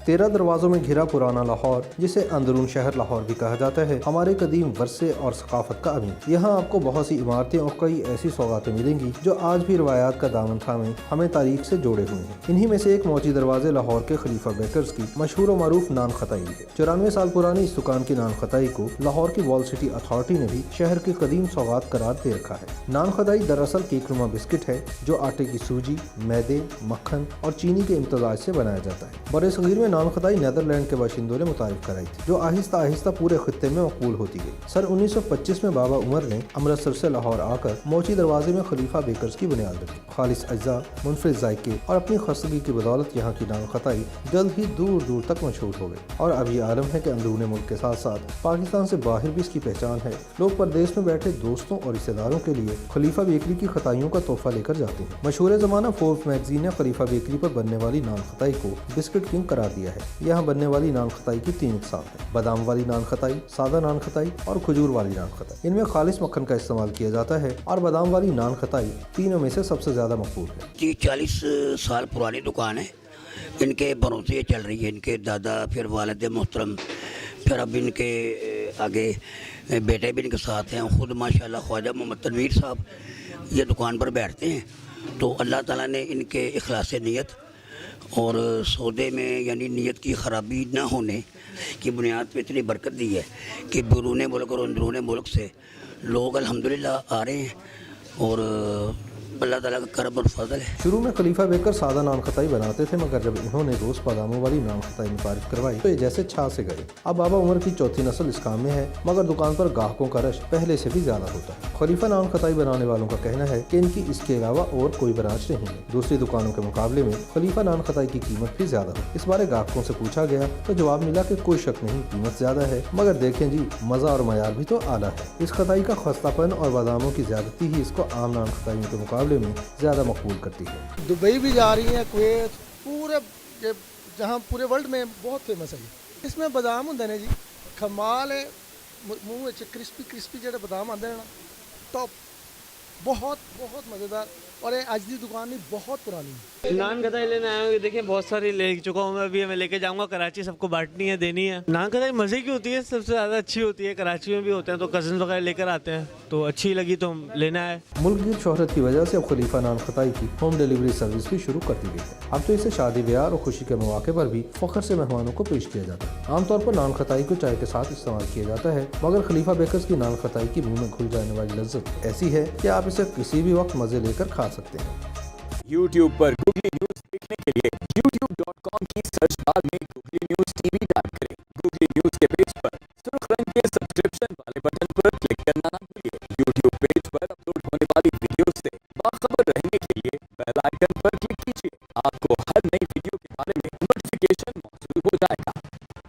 13 दरवाजों में घिरा पुराना लाहौर, जिसे अंदरून शहर लाहौर भी कहा जाता है, हमारे कदीम वर्से और सकाफत का अमीर। यहाँ आपको बहुत सी इमारतें और कई ऐसी सौगातें मिलेंगी जो आज भी रवायात का दामन थामे हमें तारीख से जोड़े हुए हैं। इन्हीं में से एक मोची दरवाजे लाहौर के खलीफा बेकर्स की मशहूर और मारूफ नान खताई है। 94 साल पुरानी इस दुकान की नान खताई को लाहौर की वॉल सिटी अथॉरिटी ने भी शहर की कदीम सौगात करार दे रखा है। नान खताई दरअसल केकनुमा बिस्किट है जो आटे की सूजी, मैदे, मक्खन और चीनी के इम्तजाज से बनाया जाता है। बड़े सगीर में नान खताई नीदरलैंड के बाशिंदों ने मुतारिफ कराई थी, जो आहिस्ता आहिस्ता पूरे खित्ते में मकबूल होती गई। सन 1925 में बाबा उमर ने अमृतसर से लाहौर आकर मोची दरवाजे में खलीफा बेकर्स की बुनियाद रखी। खालिस अज्जा, मुनफरिद जायके और अपनी खस्तगी की बदौलत यहाँ की नान खताई जल्द ही दूर दूर तक मशहूर हो गई और अब ये आलम है कि अंदरून मुल्क के साथ साथ पाकिस्तान से बाहर भी इसकी पहचान है। लोग परदेश में बैठे दोस्तों और रिश्तेदारों के लिए खलीफा बेकरी की खताइयों का तोहफा लेकर जाते हैं। मशहूर ज़माना फोर्ब्स मैगजीन ने खलीफा बेकरी पर बनने वाली नान खताई को बिस्किट किंग करार दिया है। यहाँ बनने वाली नान खताई की 3 इकसाम है: बादाम वाली नान खताई, सादा नान खताई और खजूर वाली नान खताई। इनमें खालिस मक्खन का इस्तेमाल किया जाता है और बादाम वाली नान खताई तीनों में से सबसे ज्यादा मकबूल है। 30-40 साल पुरानी दुकान है, इनके भरोसे चल रही है। इनके दादा, फिर वालिद मोहतरम, फिर अब इनके आगे बेटे भी इनके साथ हैं। खुद माशाल्लाह ख्वाजा मोहम्मद तनवीर साहब ये दुकान पर बैठते हैं। तो अल्लाह ताला ने इनके इखलास नियत और सौदे में यानी नियत की ख़राबी ना होने की बुनियाद पे इतनी बरकत दी है कि बैरून मुल्क और अंदरून मुल्क से लोग अल्हम्दुलिल्लाह आ रहे हैं और अल्लाह ताला का करम और फजल है। शुरू में खलीफा बेकर सादा नान खताई बनाते थे, मगर जब इन्होंने रोज बादामों वाली नान खताई मुतारिफ करवाई तो ये जैसे छा से गए। अब बाबा उमर की चौथी नस्ल इस काम में है, मगर दुकान पर ग्राहकों का रश पहले से भी ज्यादा होता है। खलीफा नान खताई बनाने वालों का कहना है कि इनकी इसके अलावा और कोई ब्रांच नहीं है। दूसरी दुकानों के मुकाबले में खलीफा नान खताई की कीमत भी ज्यादा है। इस बारे ग्राहकों से पूछा गया तो जवाब मिला कि कोई शक नहीं, कीमत ज्यादा है, मगर देखें जी, मजा और मयार भी तो आला है। इस खताई का खस्तापन और बादामों की ज्यादती ही इसको आम नान खताइयों के मुकाबले में ज्यादा मकबूल करती है। दुबई भी जा रही है, कुवैत, पूरे जहाँ पूरे वर्ल्ड में बहुत फेमस है। इसमें बादाम होंगे ने जी, कमाल है। मूँह क्रिस्पी क्रिस्पी जो बादाम आते हैं ना, टॉप, बहुत बहुत मज़ेदार। और ये आज की दुकान नहीं, बहुत पुरानी है। नान खताई लेने आया हूँ, देखिए बहुत सारी ले चुका हूँ मैं, अभी मैं लेके जाऊँगा कराची, सबको बांटनी है, देनी है। नान खताई मज़े की होती है, सबसे ज़्यादा अच्छी होती है। कराची में भी होते हैं तो कज़न वगैरह लेकर आते हैं, तो अच्छी लगी तो लेना है। मुल्क की शोहरत की वजह से अब खलीफा नान खताई की होम डिलीवरी सर्विस भी शुरू कर दी गई है। अब तो इसे शादी ब्याह और खुशी के मौके पर भी फख्र से मेहमानों को पेश किया जाता है। आमतौर पर नान खताई को चाय के साथ इस्तेमाल किया जाता है, मगर खलीफा बेकर्स की नान खताई की मुँह में घुल जाने वाली लज्जत ऐसी है कि आप इसे किसी भी वक्त मज़े लेकर खा सकते हैं। YouTube पर गूगली